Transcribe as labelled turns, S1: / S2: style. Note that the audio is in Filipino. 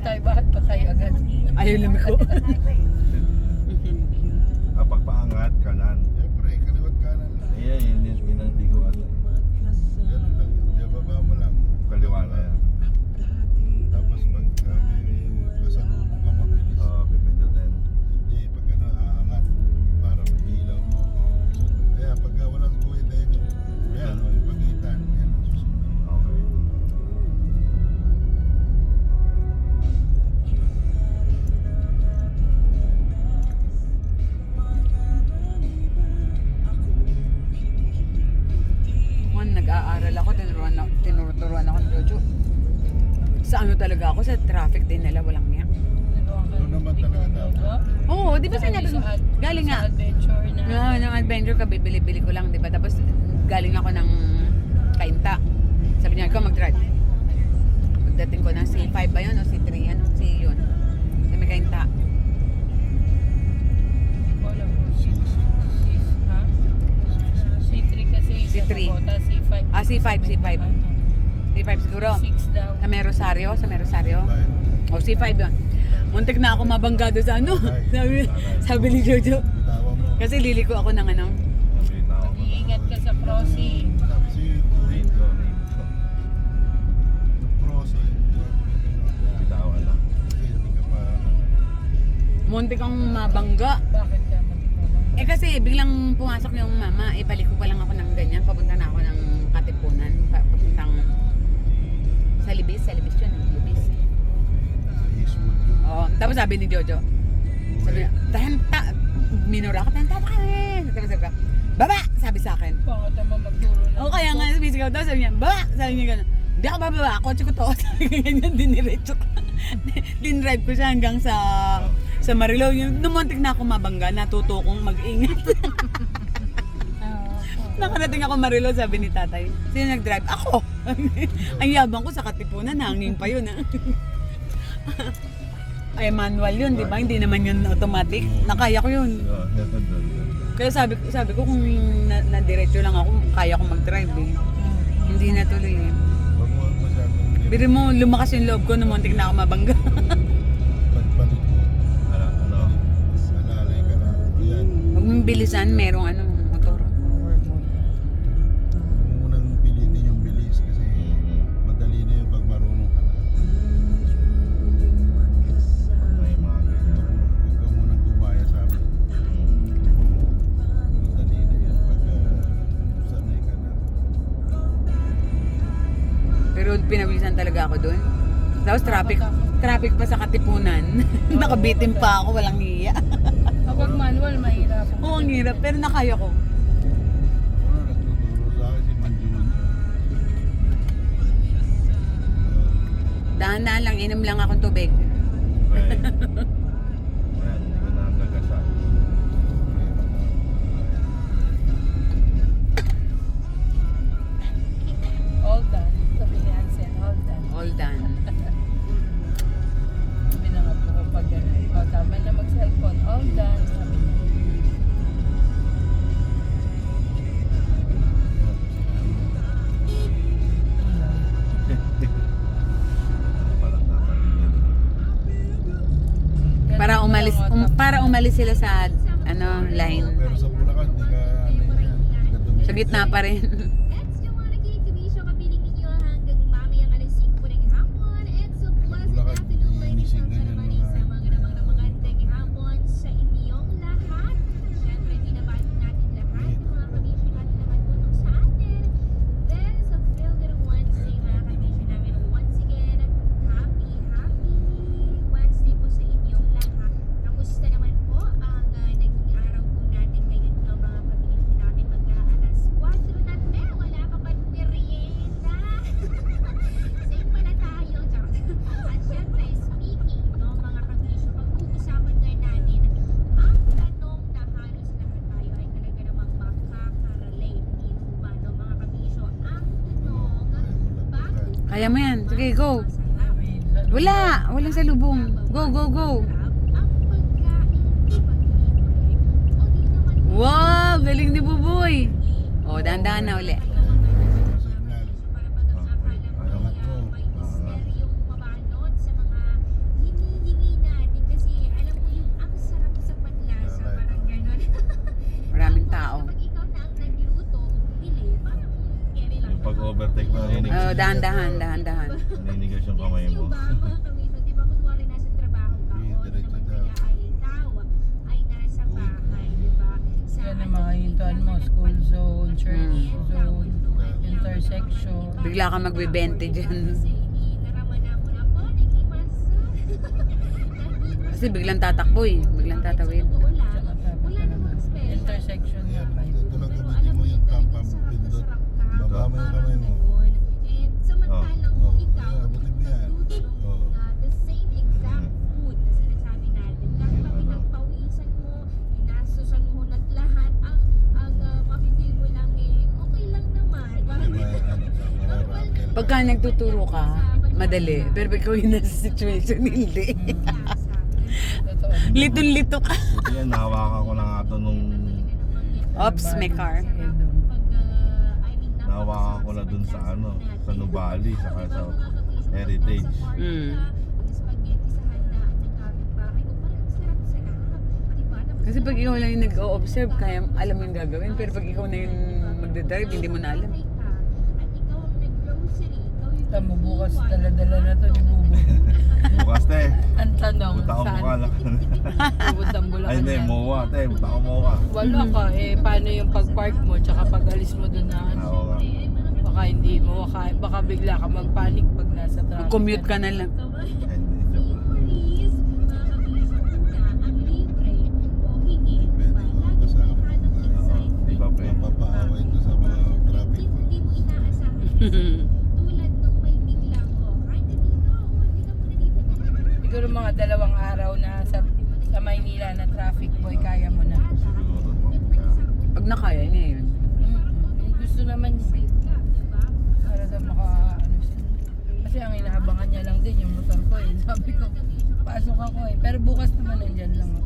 S1: tayo, bakit pa tayo agad?
S2: Ayaw lumiko.
S3: Kapag paangat, kanan.
S4: Siyempre, kaliwat kanan lang.
S3: Ayan, yun ang ligo ata.
S4: Ganun lang yun. Di baba mo lang.
S3: Kaliwa na yan.
S4: Tapos pag may pasalubong ka mabilis.
S3: Oo, pipindutin.
S4: Hindi, pag ano, aangat para mag-ilaw mo. Kaya pag walang kuwit eh, yan, yung pagitan, yan ang susunod.
S3: Okay.
S2: Kung nag-aaral ako, tinuruan ako ng Jojo. Sa ano talaga ako, sa traffic din nila, walang niya.
S4: Doon naman talaga dapat.
S2: Oo, di ba sinabi ko? Galing nga.
S1: Sa adventure na.
S2: No, ng adventure ka, bibili-bili ko lang, di ba? Tapos galing ako ng Kainta. Sabi niya, ikaw mag-drive. Pagdating ko ng C5 ba yun o C3? Anong C yun? Sa may Kainta.
S1: Wala po. Ha? C3 kasi.
S2: C3.
S1: C5.
S2: Ah, C5, C5. C5 siguro.
S1: 6 daw.
S2: Sa may Rosario, O, C5 yun. Muntik na ako mabangga doon sa ano. sabi ni Jojo.
S4: Tawa mo.
S2: Kasi liliko ako ng ano.
S3: Mabilit ako.
S1: Iingat ka sa crossing.
S4: Sabi sa'yo,
S3: Lane ko.
S4: crossing.
S3: Bitawan lang.
S4: Hindi ka pa.
S2: Muntik akong mabangga.
S1: Bakit ka matipabang?
S2: Eh kasi biglang pumasok yung mama, paliko pa lang ako ng ganyan, papunta na ako ng Katipunan, papuntang sa Libis yun, Libis.
S4: Sa Eastwood yun.
S2: Oo, tapos sabi ni Jojo, sabi niya, minura ako, tapos sabi ko, baba! Sabi sa akin.
S1: Bakit naman magturo na?
S2: Oo, kaya nga, physical daw, sabi niya, baba! Sabi niya gano'n, hindi ako bababa, kotse ko to. Sabi ko ganyan, diniretso ko. Dinrive ko siya hanggang sa Marilao. Yung numuntik na ako mabangga, natuto kong mag-ingat. Nakarating ako Marilao, sabi ni tatay. Sino nag-drive? Ako! Ang yabang ko sa Katipunan, hanging pa yun. Ay, manual yun, di ba? Hindi naman yun automatic. Nakaya ko yun. Kaya sabi ko kung na-diretso lang ako, kaya ko mag-drive eh. Hindi na tuloy eh.
S4: Huwag mo masyadong
S2: Biro mo, lumakas yung loob ko, numuntik na ako mabangga.
S4: pagpalit mo.
S3: Ano?
S4: Alalay ka na. Ayan.
S2: Huwag mong bilisan, merong ano, motor.
S4: Huwag mo munang pilitin yung bilis kasi madali na yun pag marunong ka na.
S3: May mga ganyan.
S4: Huwag ka munang gumaya sa amin. Madali na yun pag sanay ka na.
S2: Pero pinabilisan talaga ako doon. Tapos traffic pa sa Katipunan. Nakabitin pa ako, walang hiya.
S1: Kapag manual, mahirap.
S2: Oo, ang hirap, pero nakaya ko.
S4: Ano, nagtuturo sa akin si Manjun.
S2: Dahan-dahan lang, inom lang akong tubig.
S3: Okay. Ayan, hindi ko na gagasan.
S1: All done. Sabi ni Hansen, all done.
S2: All done.
S1: Sabi na nga po kapag gano'n. O, tama na mag-cellphone. All done. Sabi niya.
S3: Parang napatingin.
S2: Para umalis sila sa ano line.
S4: Pero sa Bulacan, di ka ano yan. Di ka
S2: Sa gitna pa rin.
S5: It's yung mga nag-iintumisyo kapiling ninyo hanggang mamayang alas 5 po ng hapon. It's a pleasant
S4: Bulacan,
S5: afternoon, ladies and
S4: inising ganyan
S5: gentlemen.
S4: mga-
S5: Sa mga namang hapon sa inyong lahat. Siyempre, binabati natin lahat. Mga kabisyo natin na magputok sa atin. There's a feel good Wednesday, mga kabisyo namin. Once again, happy Wednesday po sa inyong lahat. Kamusta naman po ang naging araw po natin ngayon, mga kabisyo namin? Mag-aalas 4 na te, wala ka pa merienda. Same pala tayo, charot. At syempre, speaking, no, mga kabisyo, pag-uusapan ngayon natin ang tanong na halos lahat tayo ay talaga namang makakarelate. Hindi po ba, no, mga kabisyo? Ang tanong, bakit
S2: Kaya mo yan. Sige, go.
S1: Sabi,
S2: Walang salubong. Go, go, go.
S5: ang pagkain pag-ibig? O di naman
S2: Wow, galing ni Buboy. O, dahan-dahan na uli.
S4: signal.
S5: para bagang akala mo
S4: Ayaw
S5: ay
S4: ko.
S5: may misteryong mabalot sa mga
S2: dahan-dahan.
S3: Naninigas yung kamay mo.
S5: Ba, mga kamisyon, di ba kunwari nasa trabaho ka
S4: Sige,
S5: o
S4: diretso
S5: naman
S4: daw.
S5: kaya ay ikaw ay nasa bahay, di ba? Sa
S1: Yan ang mga hintuan mo, school zone, church zone, intersection.
S2: Bigla ka magbe-20 dyan. Kasi biglang tatakbo eh. Biglang tatawid.
S1: Intersection na
S4: Ayan,
S1: kayo.
S4: ito lang gamitin mo yung tampang pindot. Baba mo yung kamay mo.
S5: And samantalang
S4: Oh,
S5: kung ikaw
S4: yeah, abutin mo yan.
S5: tutulong
S4: Oh.
S5: na the same exact food na sinasabi natin, kahit pa pinagpawisan mo, inasusan mo at lahat, ang mapipil mo lang okay lang naman. Parang
S4: Di ba, ano ka, mararakel.
S2: Pagka nagtuturo ka, madali. Pero pag ikaw yung nasa situation, hindi.
S1: Totoo.
S2: Litong-lito ka.
S3: Buti yan, nahawakan ko na nga ito nung
S2: Oops, may car.
S3: nahawakan ko na dun sa ano, sa Nubali, saka sa Heritage.
S2: Kasi pag ikaw lang yung nag-o-observe, kaya alam mo yung gagawin. Pero pag ikaw na yung magdadrive, hindi mo na alam.
S1: Tama, bukas dala-dala na to ni Bubu.
S3: Bukas te,
S1: Ang tanong,
S3: punta ko
S1: saan?
S3: Bulacan.
S1: Pupuntang Bulacan
S3: Ay hindi,
S1: yan.
S3: MOA te, punta ko MOA.
S1: Wala ka, paano yung pag-park mo, tsaka pag-alis mo doon na ano?
S3: Oo nga.
S1: Baka hindi mo, baka bigla ka mag-panic pag nasa traffic.
S2: Mag-commute ka na lang.
S3: Ay, hindi, joke lang. Di ba pre?
S4: Mapapaaway ko sa mga traffic
S5: Hindi mo
S4: police.
S5: inaasahan. Tulad nung may biglang kahit na dito, hindi ka muna dito.
S1: Siguro mga 2 araw na sa Maynila na traffic boy, kaya mo na.
S3: Siguro po. Yeah.
S2: Pag nakaya niya yun.
S1: Gusto naman niya. Para daw ano siya. Kasi ang inaabangan niya lang din yung motor ko eh. Sabi ko, pasok ako eh. Pero bukas naman nandyan lang ako.